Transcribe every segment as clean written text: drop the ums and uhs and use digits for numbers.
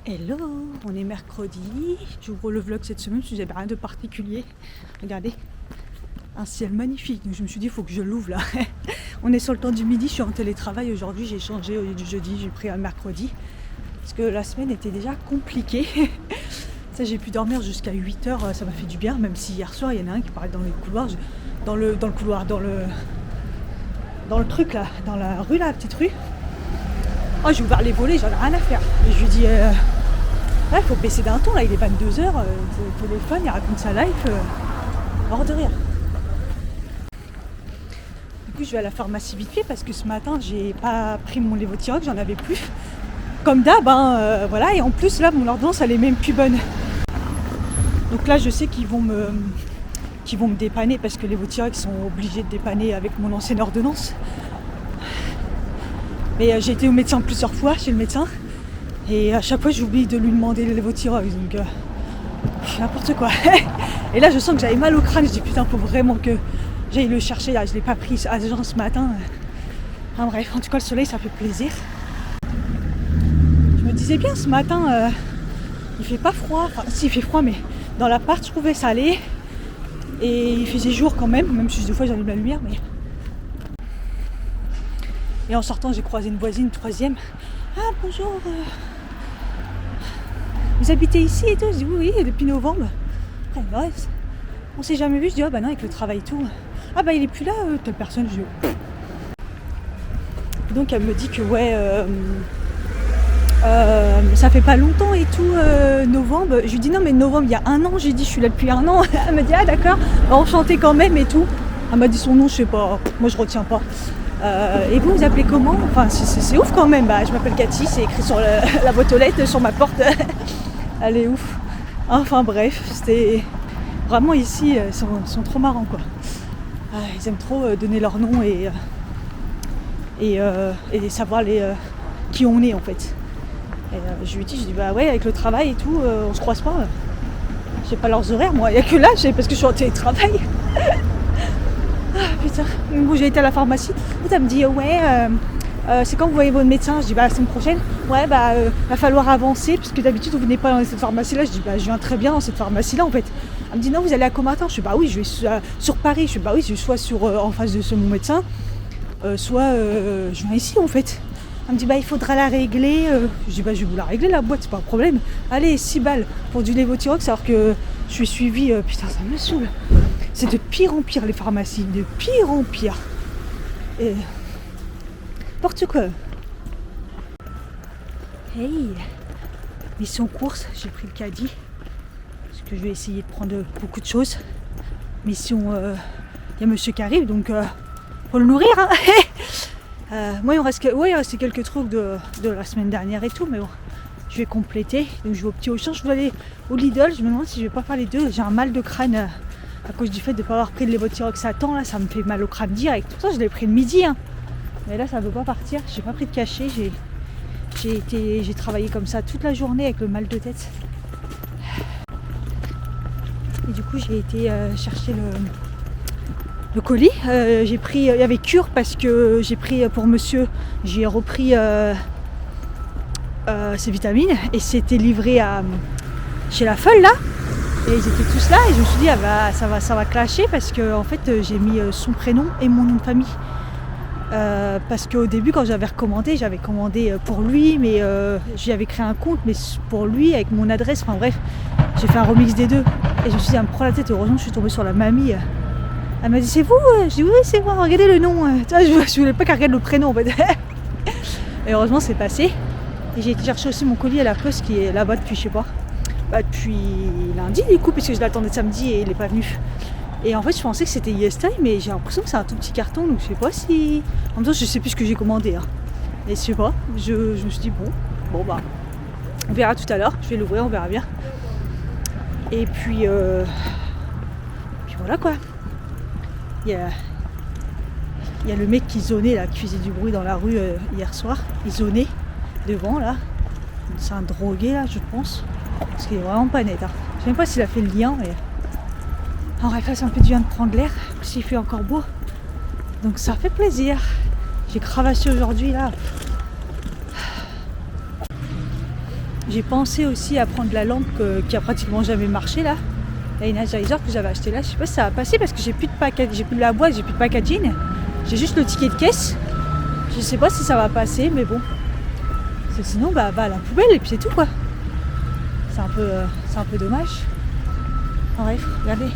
Hello, on est mercredi, j'ouvre le vlog cette semaine parce que j'avais rien de particulier. Regardez, un ciel magnifique, donc je me suis dit il faut que je l'ouvre là. On est sur le temps du midi, je suis en télétravail aujourd'hui, j'ai changé au lieu du jeudi, j'ai pris un mercredi. Parce que la semaine était déjà compliquée. Ça, j'ai pu dormir jusqu'à 8h, ça m'a fait du bien, même si hier soir il y en a un qui parlait dans les couloirs, dans le truc là, dans la rue là, la petite rue. Oh, j'ai ouvert les volets, j'en ai rien à faire. Et je lui dis, il faut baisser d'un ton, là, il est 22h, le téléphone, il raconte sa life, hors de rire. Du coup, je vais à la pharmacie vite fait parce que ce matin, j'ai pas pris mon Levothyrox, j'en avais plus. Comme d'hab, voilà, et en plus, là, mon ordonnance, elle est même plus bonne. Donc là, je sais qu'ils vont me dépanner parce que les Levothyrox sont obligés de dépanner avec mon ancienne ordonnance. Mais j'ai été au médecin plusieurs fois, chez le médecin. Et à chaque fois, j'oublie de lui demander le Levothyrox. Donc, n'importe quoi. Et là, je sens que j'avais mal au crâne. Je dis, putain, faut vraiment que j'aille le chercher. Là, je ne l'ai pas pris à genre ce matin. Enfin, bref, en tout cas, le soleil, ça fait plaisir. Je me disais bien, ce matin, il fait pas froid. Enfin, si, il fait froid, mais dans l'appart, je trouvais ça allait. Et il faisait jour quand même si des fois, j'allume la lumière, mais... Et en sortant, j'ai croisé une voisine, une troisième. Ah, bonjour. Vous habitez ici et tout? Je dis oui, depuis novembre. Après, ouais, on s'est jamais vu. Je dis, ah bah non, avec le travail et tout. Ah bah il est plus là, telle personne. Je dis, donc elle me dit que ouais, ça fait pas longtemps et tout, novembre. Je lui dis non, mais novembre, il y a un an. J'ai dit, je suis là depuis un an. Elle me dit, ah d'accord, enchantée quand même et tout. Elle m'a dit son nom, je sais pas. Moi, je retiens pas. Et vous appelez comment? Enfin, c'est ouf quand même. Je m'appelle Cathy, c'est écrit sur la boîte aux lettres, sur ma porte. Elle est ouf. Enfin bref, c'était vraiment ici, ils sont trop marrants quoi. Ils aiment trop donner leur nom et savoir qui on est en fait. Et je lui dis, bah ouais, avec le travail et tout, on se croise pas. Je sais pas leurs horaires, moi. Il n'y a que là, parce que je suis en télétravail. Putain, bon, j'ai été à la pharmacie. Elle me dit ouais, c'est quand vous voyez votre médecin? Je dis bah la semaine prochaine. Ouais, va falloir avancer parce que d'habitude vous venez pas dans cette pharmacie là. Je dis bah je viens très bien dans cette pharmacie là en fait. Elle me dit non, vous allez à Comartin. Je dis bah oui, je vais sur Paris. Je dis bah oui, je vais soit en face de mon médecin, soit je viens ici en fait. Elle me dit bah il faudra la régler. Je dis bah je vais vous la régler la boîte, c'est pas un problème. Allez, 6 balles pour du Levothyrox alors que je suis suivie. Putain, ça me saoule. C'est de pire en pire les pharmacies, de pire en pire. Et... n'importe quoi. Hey, mission course, j'ai pris le caddie. Parce que je vais essayer de prendre beaucoup de choses. Mission, il y a monsieur qui arrive, donc faut le nourrir. Hein. Moi il me restait quelques trucs de la semaine dernière et tout, mais bon, je vais compléter. Donc je vais au petit Auchan, je vais aller au Lidl, je me demande si je vais pas faire les deux. J'ai un mal de crâne. À cause du fait de ne pas avoir pris le Levothyrox à temps, là, ça me fait mal au crâne direct. Tout ça, je l'ai pris le midi. Hein. Mais là, ça ne veut pas partir. J'ai pas pris de cachet. J'ai travaillé comme ça toute la journée avec le mal de tête. Et du coup, j'ai été chercher le colis. J'ai pris, il y avait cure parce que j'ai pris pour monsieur, j'ai repris ses vitamines et c'était livré chez la Folle là. Et ils étaient tous là et je me suis dit ça va clasher parce que en fait j'ai mis son prénom et mon nom de famille. Parce qu'au début quand j'avais commandé pour lui, mais j'avais créé un compte mais pour lui avec mon adresse, enfin bref, j'ai fait un remix des deux. Et je me suis dit, elle me prend la tête, heureusement je suis tombée sur la mamie. Elle m'a dit c'est vous? Je dis oui c'est moi, regardez le nom. Je voulais pas qu'elle regarde le prénom en fait. Et heureusement c'est passé. Et j'ai été chercher aussi mon colis à la poste qui est là-bas depuis je sais pas. Depuis lundi du coup puisque je l'attendais samedi et il n'est pas venu. Et en fait je pensais que c'était Yes-Time mais j'ai l'impression que c'est un tout petit carton donc je sais pas si... En même temps je sais plus ce que j'ai commandé. Hein. Et je sais pas, je me suis dit bon bah on verra tout à l'heure, je vais l'ouvrir, on verra bien. Et puis voilà quoi. Il y a le mec qui zonait là, qui faisait du bruit dans la rue hier soir. Il zonait devant là. C'est un drogué là je pense. Parce qu'il est vraiment pas net. Hein. Je sais même pas s'il a fait le lien, mais. En bref, ça me fait du bien de prendre l'air, s'il fait encore beau. Donc ça fait plaisir. J'ai cravaché aujourd'hui là. J'ai pensé aussi à prendre la lampe qui a pratiquement jamais marché là. La Energizer que j'avais acheté là. Je sais pas si ça va passer parce que j'ai plus de packaging, j'ai plus de la boîte, j'ai plus de packaging. J'ai juste le ticket de caisse. Je sais pas si ça va passer, mais bon. Sinon, bah à la poubelle et puis c'est tout quoi. C'est un peu dommage. En bref, regardez.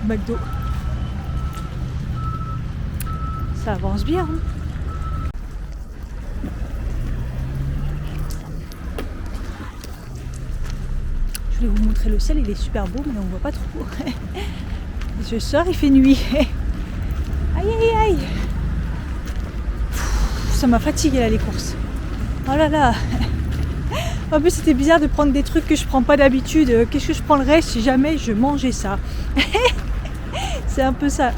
McDo. Ça avance bien. Hein. Je voulais vous montrer le ciel, il est super beau, mais on voit pas trop. Je sors, il fait nuit. Aïe aïe aïe. Ça m'a fatigué là les courses. Oh là là. En plus c'était bizarre de prendre des trucs que je prends pas d'habitude. Qu'est-ce que je prendrais si jamais je mangeais ça? C'est un peu ça.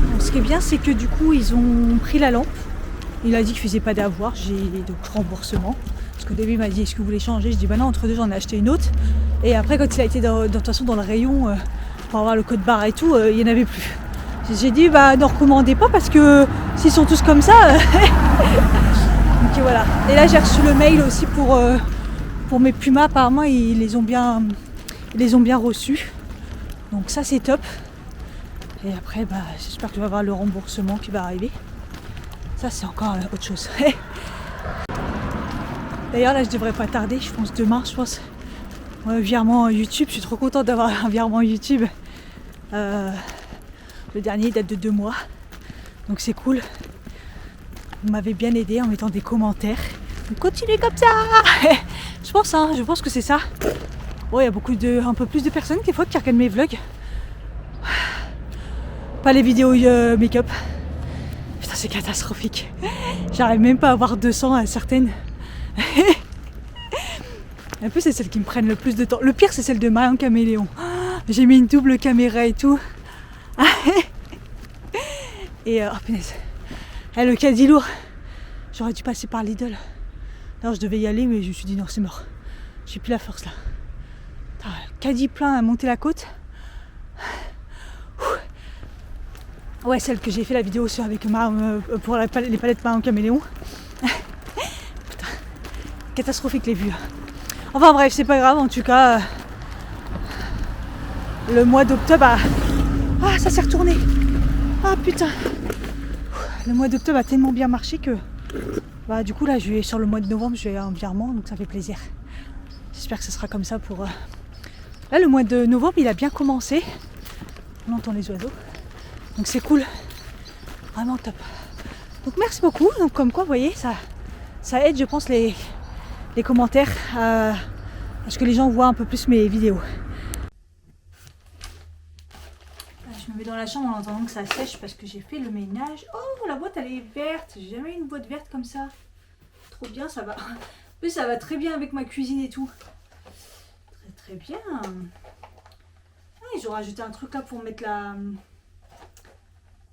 Bon, ce qui est bien c'est que du coup ils ont pris la lampe. Il a dit qu'il faisait pas d'avoir, j'ai donc remboursement. Parce qu'au début il m'a dit est-ce que vous voulez changer? Je dis bah non, entre deux j'en ai acheté une autre. Et après quand il a été de toute façon dans le rayon pour avoir le code barre et tout, il n'y en avait plus. J'ai dit bah ne recommandez pas parce que s'ils sont tous comme ça. Donc voilà. Et là j'ai reçu le mail aussi pour mes pumas, apparemment ils les ont bien reçus. Donc ça c'est top. Et après bah j'espère que je vais avoir le remboursement qui va arriver. Ça c'est encore autre chose. D'ailleurs là je devrais pas tarder, je pense demain, virement YouTube, je suis trop contente d'avoir un virement YouTube. Le dernier date de 2 mois, donc c'est cool. Vous m'avez bien aidé en mettant des commentaires. Donc continuez comme ça. Je pense que c'est ça. Bon, il y a un peu plus de personnes des fois qui regardent mes vlogs. Pas les vidéos make-up. Putain c'est catastrophique. J'arrive même pas à avoir 200 à certaines. En plus c'est celles qui me prennent le plus de temps. Le pire c'est celle de Marion Caméléon. J'ai mis une double caméra et tout. Et oh punaise. Le caddie lourd. J'aurais dû passer par Lidl. Alors je devais y aller mais je me suis dit non c'est mort. J'ai plus la force là. Caddie plein à monter la côte. Ouais, celle que j'ai fait la vidéo sur avec pour les palettes Marion Caméléon. Putain, catastrophique les vues. Enfin bref, c'est pas grave, en tout cas, le mois d'octobre a... Ah, ça s'est retourné. Ah putain. Le mois d'octobre a tellement bien marché que... Bah du coup là, sur le mois de novembre, je vais un virement, donc ça fait plaisir. J'espère que ce sera comme ça pour... Là, le mois de novembre, il a bien commencé. On entend les oiseaux. Donc c'est cool, vraiment top. Donc merci beaucoup. Donc comme quoi, vous voyez, ça aide, je pense, les commentaires à ce que les gens voient un peu plus mes vidéos. Là, je me mets dans la chambre en attendant que ça sèche parce que j'ai fait le ménage. Oh, la boîte elle est verte. J'ai jamais eu une boîte verte comme ça. Trop bien, ça va. En plus, ça va très bien avec ma cuisine et tout. Très très bien. Ah, ils ont rajouté un truc là pour mettre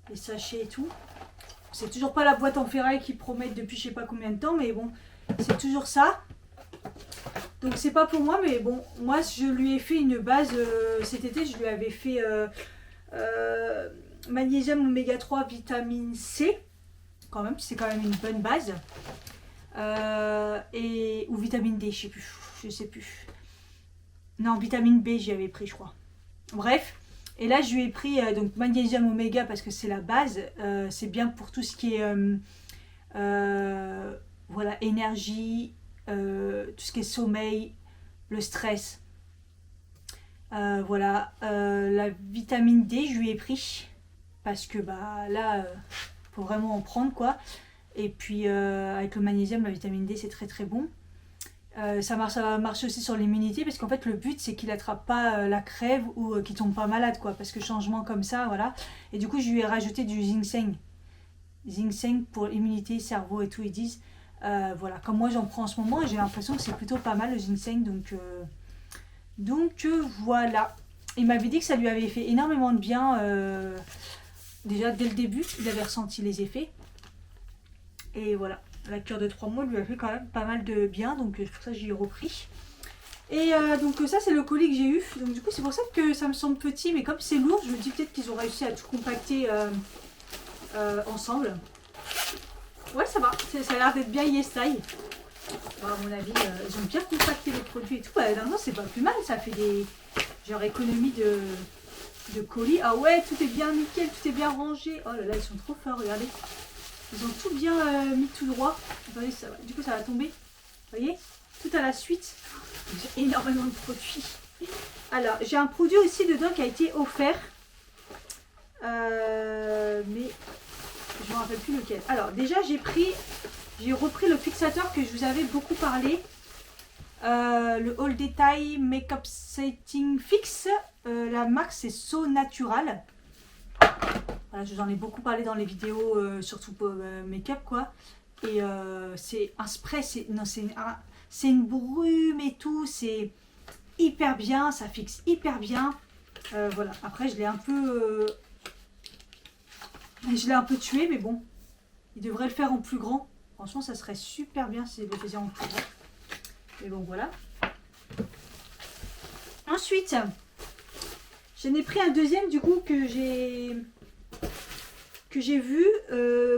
les sachets et tout. C'est toujours pas la boîte en ferraille qu'ils promettent depuis je sais pas combien de temps, mais bon, c'est toujours ça. Donc c'est pas pour moi, mais bon, moi je lui ai fait une base cet été, je lui avais fait magnésium oméga 3 vitamine C, quand même, c'est quand même une bonne base. Ou vitamine D, je sais plus. Non, vitamine B j'y avais pris je crois. Bref. Et là, je lui ai pris donc magnésium oméga parce que c'est la base. C'est bien pour tout ce qui est voilà, énergie, tout ce qui est sommeil, le stress. Voilà, la vitamine D, je lui ai pris parce que bah là, faut vraiment en prendre quoi. Et puis avec le magnésium, la vitamine D, c'est très très bon. Ça va marcher aussi sur l'immunité parce qu'en fait le but c'est qu'il attrape pas la crève ou qu'il tombe pas malade quoi, parce que changement comme ça voilà. Et du coup je lui ai rajouté du ginseng pour l'immunité, cerveau et tout ils disent. Voilà, comme moi j'en prends en ce moment, j'ai l'impression que c'est plutôt pas mal le ginseng, donc voilà. Il m'avait dit que ça lui avait fait énormément de bien déjà dès le début, il avait ressenti les effets et voilà. La cure de 3 mois lui a fait quand même pas mal de bien, donc c'est pour ça que j'y ai repris. Et donc ça c'est le colis que j'ai eu, donc du coup c'est pour ça que ça me semble petit, mais comme c'est lourd, je me dis peut-être qu'ils ont réussi à tout compacter ensemble. Ouais, ça va. Ça a l'air d'être bien YesStyle. Bon, à mon avis, ils ont bien contracté les produits et tout. Bah, non, c'est pas plus mal. Ça fait des genre économie de colis. Ah ouais, tout est bien nickel, tout est bien rangé. Oh là là, ils sont trop forts, regardez. Ils ont tout bien mis tout droit. Attendez, ça va. Du coup, ça va tomber. Vous voyez, tout à la suite. J'ai énormément de produits. Alors, j'ai un produit aussi dedans qui a été offert. Mais je ne me rappelle plus lequel. Alors, déjà, j'ai repris le fixateur que je vous avais beaucoup parlé. Le All Detail Makeup Setting Fix. La marque, c'est So Natural. Voilà, je vous en ai beaucoup parlé dans les vidéos, surtout pour make-up, quoi. Et c'est un spray, c'est une brume et tout, c'est hyper bien, ça fixe hyper bien. Voilà, après je l'ai un peu tué, mais bon, il devrait le faire en plus grand. Franchement, ça serait super bien s'il le faisait en plus grand. Mais bon, voilà. Ensuite, j'en ai pris un deuxième du coup que j'ai vu,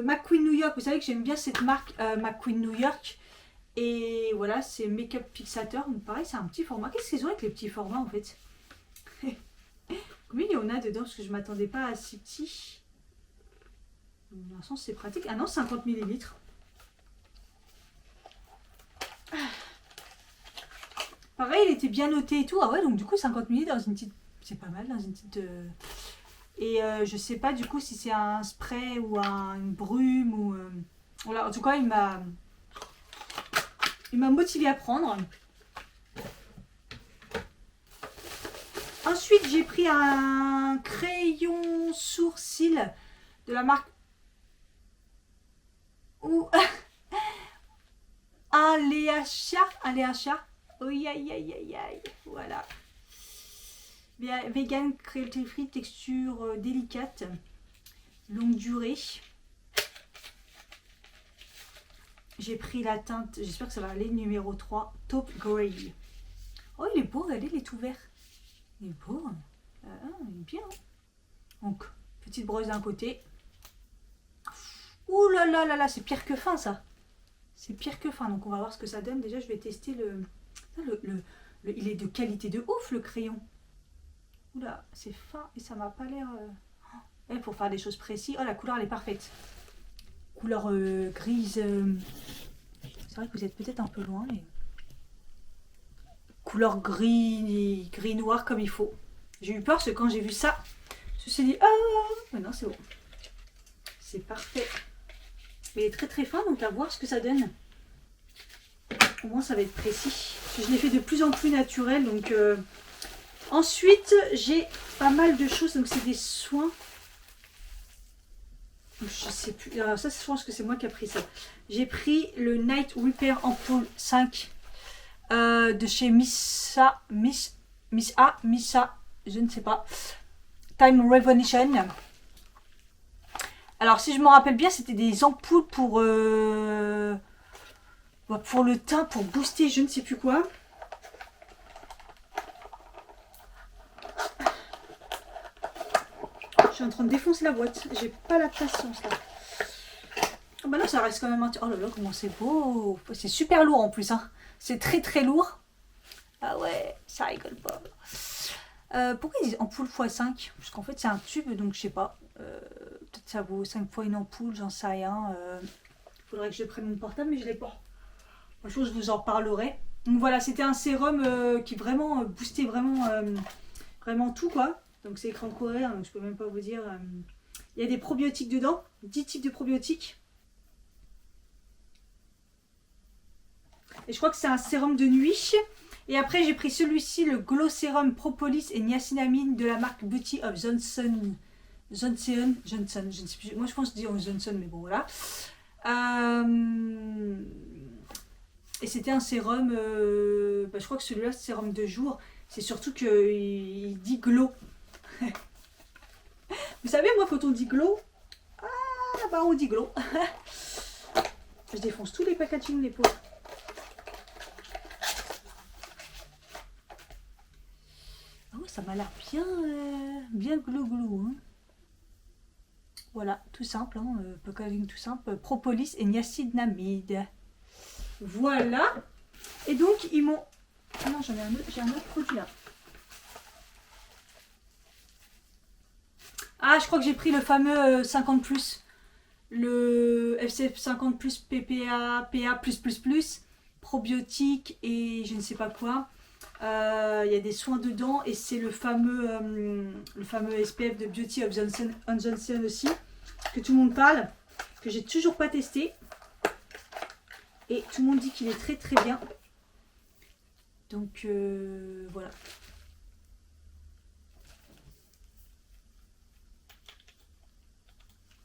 McQueen New York. Vous savez que j'aime bien cette marque McQueen New York. Et voilà, c'est make-up fixateur. Donc pareil, c'est un petit format. Qu'est-ce qu'ils ont avec les petits formats en fait? Combien il y en a dedans? Parce que je ne m'attendais pas à si petit. Dans un sens, c'est pratique. Ah non, 50 ml. Pareil, il était bien noté et tout. Ah ouais, donc du coup, 50 ml dans une petite... C'est pas mal dans une petite... Et je sais pas du coup si c'est un spray ou une brume ou... Voilà, en tout cas, il m'a motivé à prendre. Ensuite, j'ai pris un crayon sourcil de la marque ou un Léacha. Oui, aïe, aïe, aïe, aïe. Voilà. Vegan, cruelty free, texture délicate, longue durée. J'ai pris la teinte, j'espère que ça va aller, numéro 3, Taupe Grey. Oh, il est beau, regardez, il est tout vert. Il est beau. Il est bien. Donc, petite brosse d'un côté. Ouh là là là là, c'est pire que fin ça. C'est pire que fin. Donc, on va voir ce que ça donne. Déjà, je vais tester il est de qualité de ouf, le crayon. Oula, c'est fin et ça m'a pas l'air... pour faire des choses précises. Oh, la couleur, elle est parfaite. Couleur grise. C'est vrai que vous êtes peut-être un peu loin, mais... Couleur gris noir comme il faut. J'ai eu peur parce que quand j'ai vu ça, je me suis dit, maintenant c'est bon. C'est parfait. Mais il est très très fin, donc à voir ce que ça donne. Au moins ça va être précis. Je l'ai fait de plus en plus naturel, donc... Ensuite, j'ai pas mal de choses, donc c'est des soins. Je sais plus. Alors ça, je pense que c'est moi qui ai pris ça. J'ai pris le Night Repair Ampoule 5 de chez Miss A, je ne sais pas. Time Revolution. Alors si je me rappelle bien, c'était des ampoules pour le teint, pour booster je ne sais plus quoi. Je suis en train de défoncer la boîte. J'ai pas la patience là. Oh bah là, ça reste quand même un... Oh là là, comment c'est beau. C'est super lourd en plus. Hein. C'est très très lourd. Ah ouais, ça rigole pas. Pourquoi ils disent ampoule x5? Parce qu'en fait, c'est un tube, donc je sais pas. Peut-être ça vaut 5 fois une ampoule, j'en sais rien. Faudrait que je prenne mon portable, mais je l'ai pas. Un jour, je vous en parlerai. Donc voilà, c'était un sérum qui vraiment boostait vraiment tout, quoi. Donc c'est écran coréen, donc je peux même pas vous dire. Il y a des probiotiques dedans, 10 types de probiotiques. Et je crois que c'est un sérum de nuit. Et après j'ai pris celui-ci, le Glow Serum Propolis et Niacinamide de la marque Beauty of Johnson. Johnson, je ne sais plus. Moi je pense dire Johnson, mais bon voilà. Et c'était un sérum, je crois que celui-là c'est sérum de jour. C'est surtout qu'il dit glow. Vous savez, moi, quand on dit glow, on dit glow. Je défonce tous les packaging, les pauvres. Ah ouais, ça m'a l'air bien glow. Hein. Voilà, tout simple, hein, packaging tout simple, propolis et niacinamide. Voilà. Et donc ils m'ont... Ah non, j'ai un autre produit là. Ah, je crois que j'ai pris le fameux 50+. Le FCF 50+, PPA, PA+++, probiotique et je ne sais pas quoi. Il y a des soins dedans et c'est le fameux SPF de Beauty of Johnson Johnson aussi, que tout le monde parle, que j'ai toujours pas testé. Et tout le monde dit qu'il est très très bien. Donc voilà.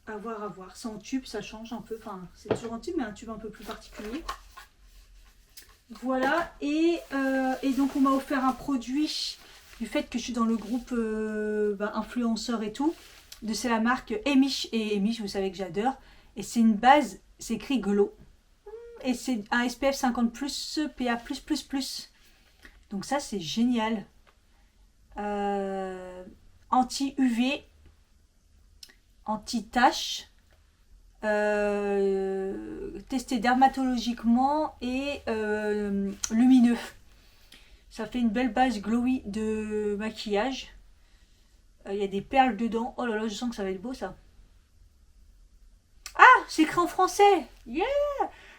À voir, à voir. C'est en tube, ça change un peu. Enfin, c'est toujours en tube, mais un tube un peu plus particulier. Voilà. Et donc, on m'a offert un produit du fait que je suis dans le groupe influenceur et tout. C'est la marque Emish. Et Emish, vous savez que j'adore. Et c'est une base, c'est écrit Glow. Et c'est un SPF 50+, PA+++. Donc ça, c'est génial. Anti-UV, anti-tache, testé dermatologiquement et lumineux. Ça fait une belle base glowy de maquillage. Il y a des perles dedans. Oh là là, je sens que ça va être beau ça. Ah, c'est écrit en français. Yeah!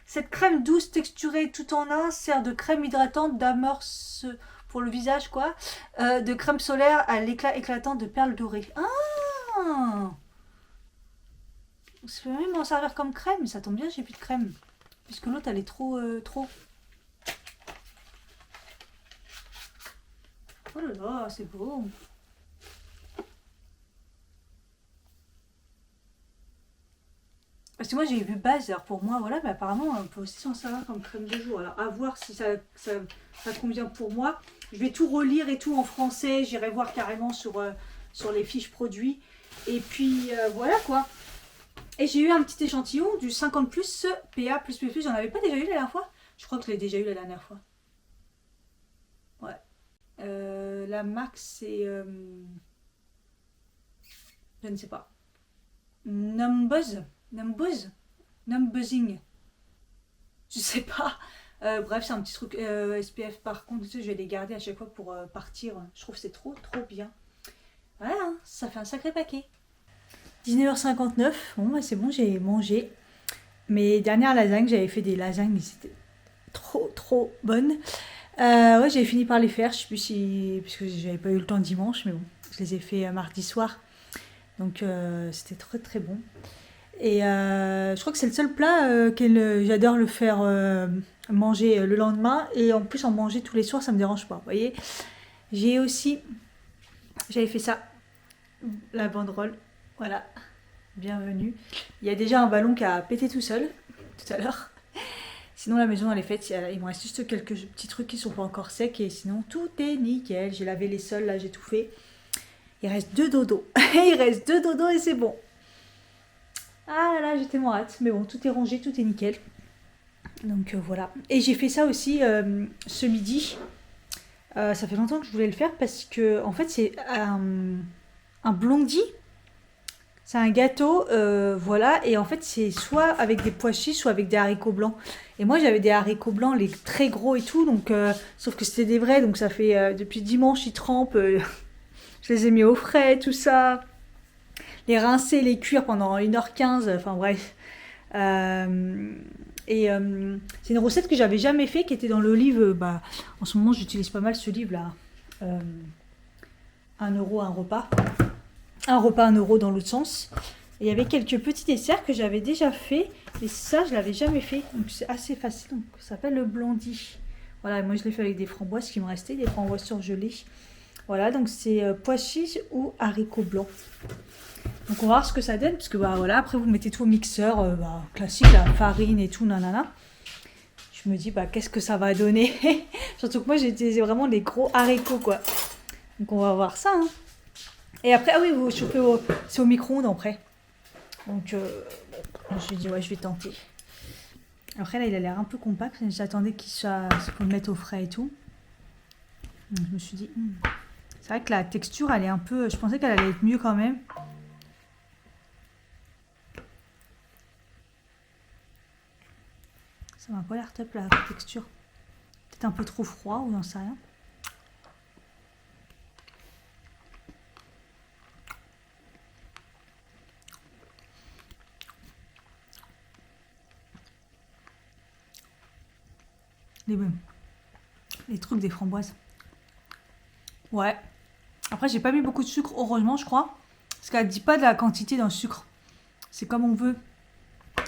Cette crème douce texturée tout en un sert de crème hydratante d'amorce pour le visage quoi. De crème solaire à l'éclat éclatant de perles dorées. Ah! Je peux même m'en servir comme crème, mais ça tombe bien, j'ai plus de crème. Puisque l'autre, elle est trop. Oh là là, c'est beau. Parce que moi, j'ai vu base, alors pour moi, voilà, mais apparemment, on peut aussi s'en servir comme crème de jour. Alors, à voir si ça convient pour moi. Je vais tout relire et tout en français. J'irai voir carrément sur les fiches produits. Et puis, voilà quoi. Et j'ai eu un petit échantillon du 50+, PA+++. J'en avais pas déjà eu la dernière fois? Je crois que je l'ai déjà eu la dernière fois. Ouais. La marque, c'est... je ne sais pas. Numbuzz. Numbuzzing. Je sais pas. Bref, c'est un petit truc SPF. Par contre, je vais les garder à chaque fois pour partir. Je trouve que c'est trop bien. Voilà, hein, ça fait un sacré paquet. 19h59, bon bah c'est bon, j'ai mangé mes dernières lasagnes. J'avais fait des lasagnes, mais c'était trop bonnes. Ouais, j'avais fini par les faire, je sais plus si... parce que j'avais pas eu le temps dimanche, mais bon, je les ai fait mardi soir. Donc c'était très bon. Et je crois que c'est le seul plat j'adore le faire manger le lendemain. Et en plus en manger tous les soirs, ça me dérange pas, vous voyez. J'avais fait ça, la banderole. Voilà, bienvenue. Il y a déjà un ballon qui a pété tout seul, tout à l'heure. Sinon la maison elle est faite, il me reste juste quelques petits trucs qui sont pas encore secs. Et sinon tout est nickel, j'ai lavé les sols, là j'ai tout fait. Il reste 2 dodos, il reste 2 dodos et c'est bon. Ah là là, j'ai tellement hâte, mais bon, tout est rangé, tout est nickel. Donc voilà, et j'ai fait ça aussi ce midi. Ça fait longtemps que je voulais le faire parce que en fait c'est un blondie. C'est un gâteau, voilà, et en fait c'est soit avec des pois chiches, soit avec des haricots blancs. Et moi j'avais des haricots blancs, les très gros et tout, donc sauf que c'était des vrais, donc ça fait depuis dimanche ils trempent, je les ai mis au frais, tout ça, les rincer, les cuire pendant 1h15, enfin bref. C'est une recette que j'avais jamais fait, qui était dans le livre, en ce moment j'utilise pas mal ce livre là, 1 euro un repas. Un repas 1 euro dans l'autre sens. Et il y avait quelques petits desserts que j'avais déjà fait. Et ça, je l'avais jamais fait. Donc c'est assez facile. Donc, ça s'appelle le blondie. Voilà, moi je l'ai fait avec des framboises qui me restaient, des framboises surgelées. Voilà, donc c'est pois chiches ou haricots blancs. Donc on va voir ce que ça donne. Parce que voilà, après vous mettez tout au mixeur classique, la farine et tout, nanana. Je me dis, qu'est-ce que ça va donner. Surtout que moi j'ai utilisé vraiment des gros haricots quoi. Donc on va voir ça, hein. Et après, ah oui, vous chauffez c'est au micro-ondes après. Donc, je me suis dit, ouais, je vais tenter. Après, là, il a l'air un peu compact. J'attendais qu'on le mette au frais et tout. Donc, je me suis dit, c'est vrai que la texture, elle est un peu... Je pensais qu'elle allait être mieux quand même. pas l'air top la texture. Peut-être un peu trop froid ou j'en sais rien. Les trucs des framboises. Ouais. Après, j'ai pas mis beaucoup de sucre, heureusement, je crois. Parce qu'elle dit pas de la quantité dans le sucre. C'est comme on veut.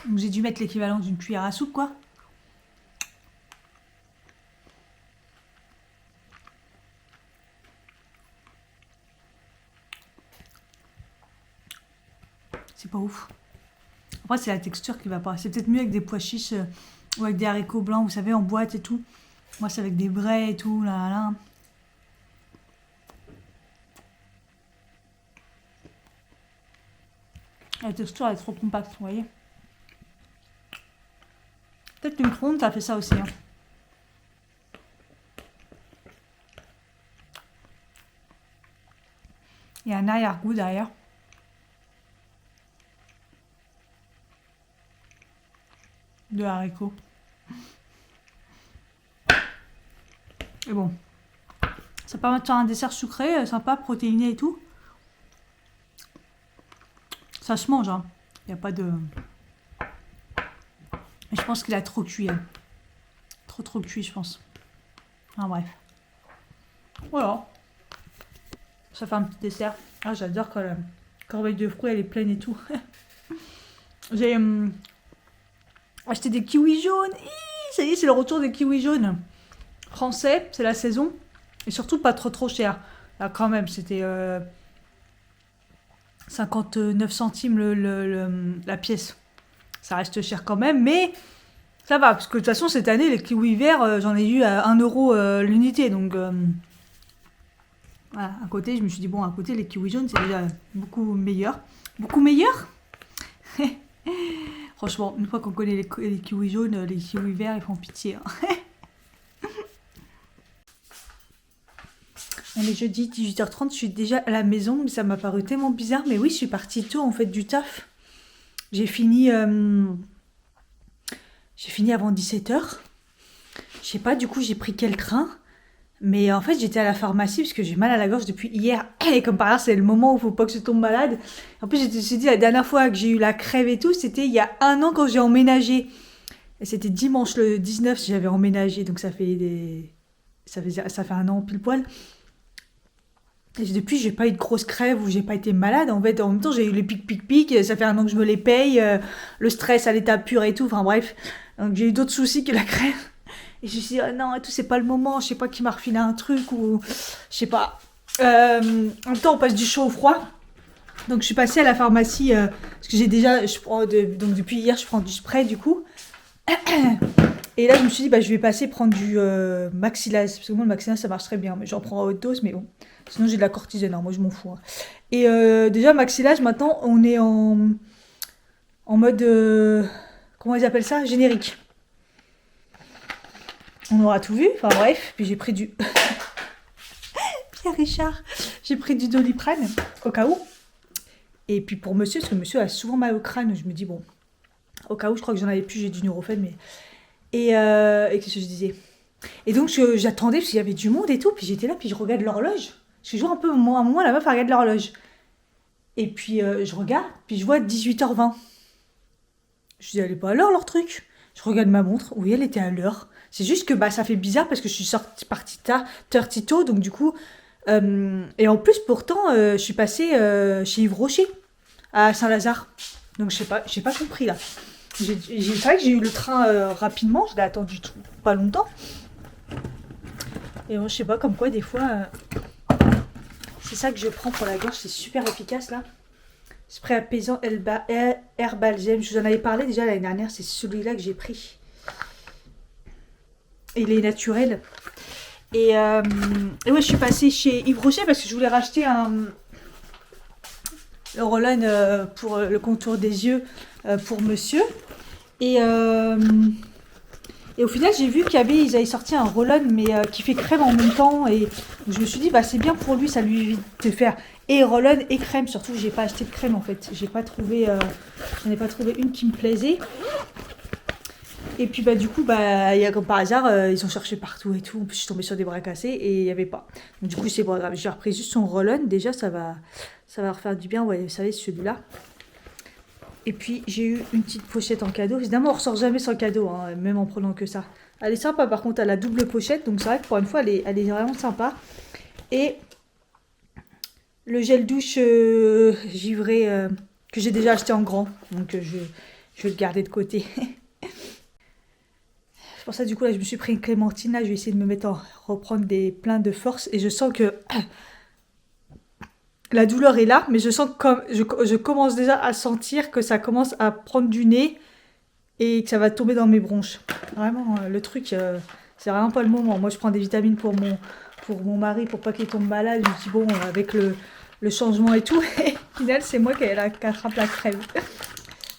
Donc j'ai dû mettre l'équivalent d'une cuillère à soupe, quoi. C'est pas ouf. Après, c'est la texture qui va pas. C'est peut-être mieux avec des pois chiches ou avec des haricots blancs, vous savez, en boîte et tout. Moi, c'est avec des brais et tout, là, là. La texture, elle est trop compacte, vous voyez. Peut-être le micro-ondes, ça fait ça aussi. Hein. Il y a un arrière-goût derrière. De haricots. Et bon. Ça permet de faire un dessert sucré, sympa, protéiné et tout. Ça se mange, hein. Il n'y a pas de... Mais je pense qu'il a trop cuit. Hein. Trop cuit, je pense. Enfin bref. Voilà. Ça fait un petit dessert. Ah, j'adore quand la corbeille de fruits, elle est pleine et tout. J'ai acheté des kiwis jaunes. Ça y est, c'est le retour des kiwis jaunes. Français, c'est la saison. Et surtout pas trop cher. Là, quand même, c'était 59 centimes la pièce. Ça reste cher quand même, mais ça va. Parce que de toute façon, cette année, les kiwis verts, j'en ai eu à 1 euro l'unité. Donc, voilà. À côté, je me suis dit, bon, à côté, les kiwis jaunes, c'est déjà beaucoup meilleur. Beaucoup meilleur. Franchement, une fois qu'on connaît les kiwis jaunes, les kiwis verts, ils font pitié. Hein. On est jeudi 18h30, je suis déjà à la maison, mais ça m'a paru tellement bizarre. Mais oui, je suis partie tôt en fait du taf. J'ai fini avant 17h. Je sais pas, du coup, j'ai pris quel train. Mais en fait, j'étais à la pharmacie parce que j'ai mal à la gorge depuis hier. Et comme par hasard, c'est le moment où il faut pas que je tombe malade. En plus, je me suis dit, la dernière fois que j'ai eu la crève et tout, c'était il y a 1 an quand j'ai emménagé. Et c'était dimanche le 19, j'avais emménagé. Donc ça fait 1 an pile poil. Et depuis, j'ai pas eu de grosse crève ou j'ai pas été malade. En fait, en même temps, j'ai eu les pics. Ça fait 1 an que je me les paye. Le stress à l'état pur et tout. Enfin bref. Donc j'ai eu d'autres soucis que la crève. Et je me suis dit, oh non, et tout, c'est pas le moment. Je sais pas qui m'a refilé un truc ou. Je sais pas. En même temps, on passe du chaud au froid. Donc je suis passée à la pharmacie. Parce que j'ai déjà. Donc depuis hier, je prends du spray du coup. Et là, je me suis dit, bah, je vais passer prendre du Maxilaz. Parce que moi, le Maxilaz, ça marche très bien. Mais j'en prends à haute dose, mais bon. Sinon, j'ai de la cortisone. Hein, moi, je m'en fous. Hein. Et déjà, Maxilaz, maintenant, on est en mode. Comment ils appellent ça? Générique. On aura tout vu. Enfin, bref. Puis j'ai pris du. Pierre Richard. J'ai pris du Doliprane, au cas où. Et puis pour monsieur, parce que monsieur a souvent mal au crâne, je me dis, bon. Au cas où, je crois que j'en avais plus, j'ai du Nurofen, mais. Et qu'est-ce que je disais? Et donc j'attendais parce qu'il y avait du monde et tout, puis j'étais là, puis je regarde l'horloge. Je suis toujours un peu, à un moment, la meuf elle regarde l'horloge. Et puis je regarde, puis je vois 18h20. Je dis, elle est pas à l'heure leur truc. Je regarde ma montre, oui, elle était à l'heure. C'est juste que bah, ça fait bizarre parce que je suis partie tard, tôt, donc du coup. Et en plus, pourtant, je suis passée chez Yves Rocher, à Saint-Lazare. Donc j'ai pas compris là. C'est vrai que j'ai eu le train rapidement, je l'ai attendu pas longtemps. Et bon, je sais pas, comme quoi des fois, c'est ça que je prends pour la gorge, c'est super efficace là. Spray apaisant Herbal Gem, je vous en avais parlé déjà l'année dernière, c'est celui-là que j'ai pris. Et il est naturel. Et ouais, je suis passée chez Yves Rocher parce que je voulais racheter le Roll-On pour le contour des yeux pour monsieur. Et au final, j'ai vu ils avaient sorti un Roll-On, mais qui fait crème en même temps. Et je me suis dit, bah, c'est bien pour lui, ça lui évite de faire et Roll-On et crème. Surtout, j'ai pas acheté de crème en fait. J'en ai pas trouvé une qui me plaisait. Et puis du coup, comme par hasard, ils ont cherché partout et tout. En plus, je suis tombée sur des bras cassés et il n'y avait pas. Donc du coup, c'est pas grave. J'ai repris juste son roll-on. Déjà, ça va refaire du bien. Ouais, vous savez, celui-là. Et puis, j'ai eu une petite pochette en cadeau. Évidemment, on ressort jamais sans cadeau, hein, même en prenant que ça. Elle est sympa, par contre, elle a double pochette. Donc c'est vrai que pour une fois, elle est vraiment sympa. Et le gel douche givré que j'ai déjà acheté en grand. Donc je vais le garder de côté. C'est pour ça, du coup, là, je me suis pris une clémentine. Là, je vais essayer de me reprendre plein de force. Et je sens que la douleur est là, mais je sens que je commence déjà à sentir que ça commence à prendre du nez et que ça va tomber dans mes bronches. Vraiment, le truc, c'est vraiment pas le moment. Moi, je prends des vitamines pour mon mari, pour pas qu'il tombe malade. Je me dis, bon, avec le changement et tout, et au final, c'est moi qui attrape la crève.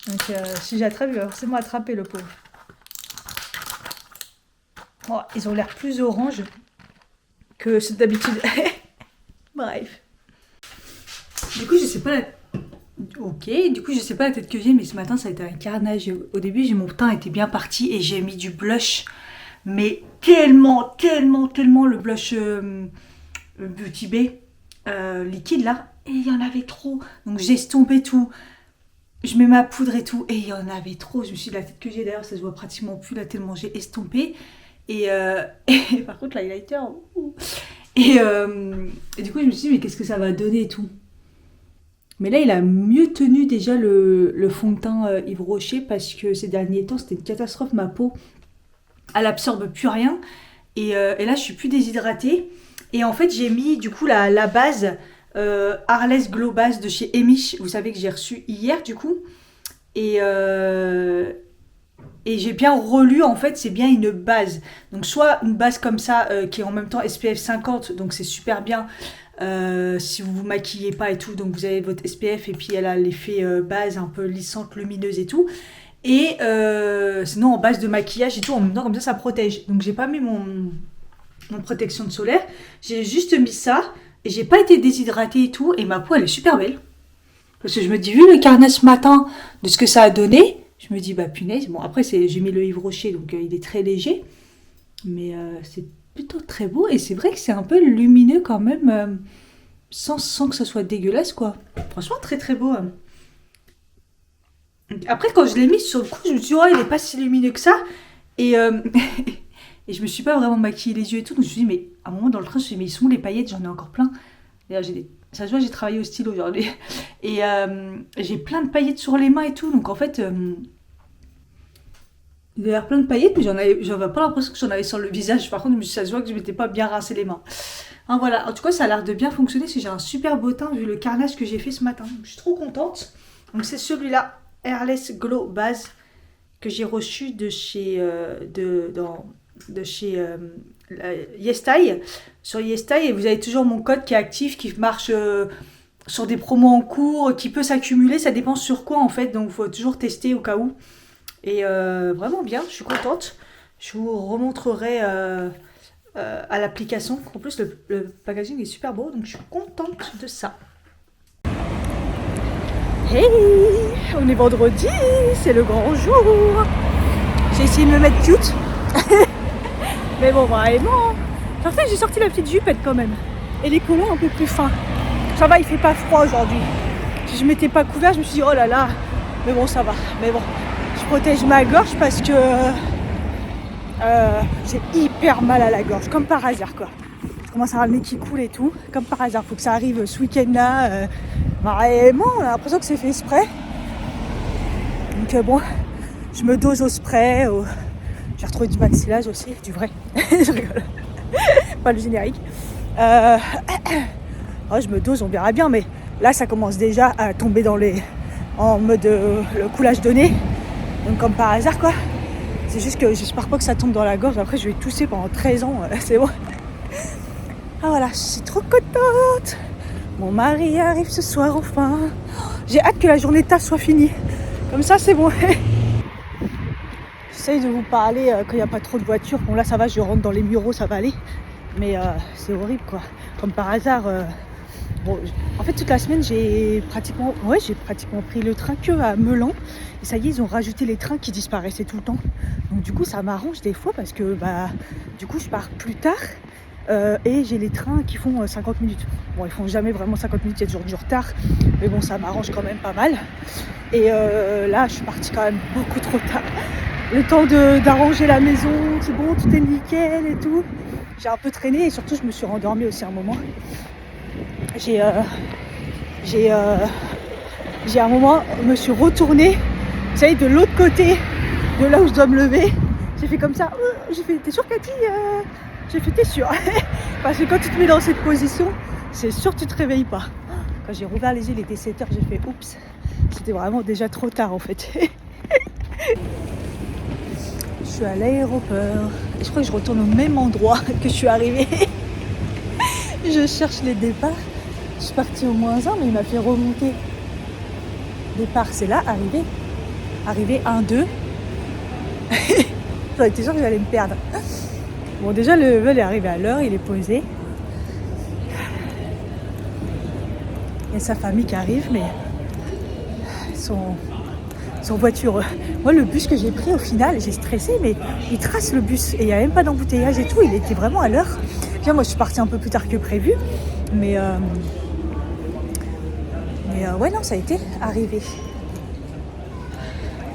Donc, si j'attrape, il va forcément attraper le pauvre. Oh, ils ont l'air plus orange que c'est d'habitude. Bref. Du coup, je sais pas la tête que j'ai, mais ce matin, ça a été un carnage. Au début, mon teint était bien parti et j'ai mis du blush. Mais tellement le blush Beauty Bay liquide là. Et il y en avait trop. Donc, j'ai estompé tout. Je mets ma poudre et tout. Et il y en avait trop. Je me suis dit, la tête que j'ai d'ailleurs, ça se voit pratiquement plus là, tellement j'ai estompé. Et par contre, l'highlighter. Et du coup, je me suis dit, mais qu'est-ce que ça va donner et tout. Mais là, il a mieux tenu déjà le fond de teint Yves Rocher parce que ces derniers temps, c'était une catastrophe. Ma peau, elle absorbe plus rien. Et là, je suis plus déshydratée. Et en fait, j'ai mis du coup la base Arless Glow Base de chez Emish. Vous savez que j'ai reçu hier du coup. Et j'ai bien relu, en fait, c'est bien une base. Donc, soit une base comme ça, qui est en même temps SPF 50, donc c'est super bien si vous vous maquillez pas et tout. Donc, vous avez votre SPF et puis elle a l'effet base un peu lissante, lumineuse et tout. Et sinon, en base de maquillage et tout, en même temps, comme ça protège. Donc, j'ai pas mis mon protection de solaire. J'ai juste mis ça et j'ai pas été déshydratée et tout. Et ma peau, elle est super belle. Parce que je me dis, vu le carnet ce matin de ce que ça a donné, je me dis, punaise. Bon, après, j'ai mis le Yves Rocher, donc il est très léger. Mais c'est plutôt très beau. Et c'est vrai que c'est un peu lumineux quand même, sans que ça soit dégueulasse, quoi. Franchement, très très beau. Après, quand je l'ai mis sur le coup, je me suis dit, oh, il est pas si lumineux que ça. Et, et je me suis pas vraiment maquillée les yeux et tout. Donc je me suis dit, mais à un moment dans le train, je me suis dit, mais ils sont où les paillettes? J'en ai encore plein. D'ailleurs, ça se voit, j'ai travaillé au stylo aujourd'hui. Et j'ai plein de paillettes sur les mains et tout. Donc en fait, il y avait plein de paillettes, mais j'avais pas l'impression que j'en avais sur le visage. Par contre, ça se voit que je m'étais pas bien rincé les mains. Hein, voilà, en tout cas, ça a l'air de bien fonctionner. Parce que j'ai un super beau teint vu le carnage que j'ai fait ce matin. Donc, je suis trop contente. Donc c'est celui-là, Arless Glow Base, que j'ai reçu de chez YesStyle. Sur YesStyle, et vous avez toujours mon code qui est actif, qui marche sur des promos en cours, qui peut s'accumuler. Ça dépend sur quoi en fait, donc il faut toujours tester au cas où. Et vraiment bien, je suis contente. Je vous remontrerai à l'application. En plus, le packaging est super beau, donc je suis contente de ça. Hey, on est vendredi, c'est le grand jour. J'ai essayé de me mettre cute. Mais bon, vraiment. En fait, j'ai sorti la petite jupette quand même. Et les collants un peu plus fins. Ça va, il fait pas froid aujourd'hui. Si je m'étais pas couvert, je me suis dit, oh là là. Mais bon, ça va. Mais bon, je protège ma gorge parce que j'ai hyper mal à la gorge. Comme par hasard, quoi. Je commence à avoir le nez qui coule et tout. Comme par hasard. Faut que ça arrive ce week-end-là. Vraiment, on a l'impression que c'est fait exprès. Donc bon, je me dose au spray. J'ai retrouvé du maxillage aussi, du vrai. Je rigole. Pas le générique. Je me dose, on verra bien. Mais là, ça commence déjà à tomber en mode le coulage de nez. Donc comme par hasard, quoi. C'est juste que j'espère pas que ça tombe dans la gorge. Après, je vais tousser pendant 13 ans. C'est bon. Ah voilà, je suis trop contente. Mon mari arrive ce soir enfin. J'ai hâte que la journée de taf soit finie. Comme ça, c'est bon. J'essaye de vous parler quand il n'y a pas trop de voitures. Bon, là, ça va, je rentre dans les bureaux, ça va aller. Mais c'est horrible, quoi. Comme par hasard, Bon, en fait, toute la semaine, j'ai pratiquement pris le train que à Meulan. Et ça y est, ils ont rajouté les trains qui disparaissaient tout le temps. Donc du coup, ça m'arrange des fois parce que du coup, je pars plus tard et j'ai les trains qui font 50 minutes. Bon, ils font jamais vraiment 50 minutes, il y a toujours du retard. Mais bon, ça m'arrange quand même pas mal. Et là, je suis partie quand même beaucoup trop tard. Le temps d'arranger la maison, c'est bon, tout est nickel et tout. J'ai un peu traîné et surtout, je me suis rendormie aussi un moment. J'ai un moment, je me suis retournée, vous savez, de l'autre côté de là où je dois me lever. J'ai fait comme ça, j'ai fait, t'es sûre Cathy? J'ai fait, t'es sûre? Parce que quand tu te mets dans cette position, c'est sûr que tu te réveilles pas. Quand j'ai rouvert les yeux, il était 7h, j'ai fait, oups, c'était vraiment déjà trop tard en fait. Je suis à l'aéroport et je crois que je retourne au même endroit que je suis arrivée. Je cherche les départs. Je suis partie au -1, mais il m'a fait remonter. Départ, c'est là, arrivé 1, 2. J'aurais été sûre que j'allais me perdre. Bon, déjà, le vol est arrivé à l'heure, il est posé. Il y a sa famille qui arrive, mais son voiture. Moi, le bus que j'ai pris, au final, j'ai stressé, mais il trace le bus. Et il n'y a même pas d'embouteillage et tout, il était vraiment à l'heure. Bien, moi, je suis partie un peu plus tard que prévu, mais ouais, non, ça a été arrivé.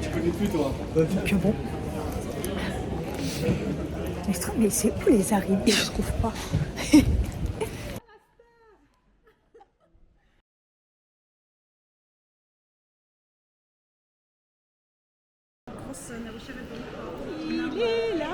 Tu connais plus, toi. Donc bon. Mais c'est où les arrivées? Je trouve pas. Il est là.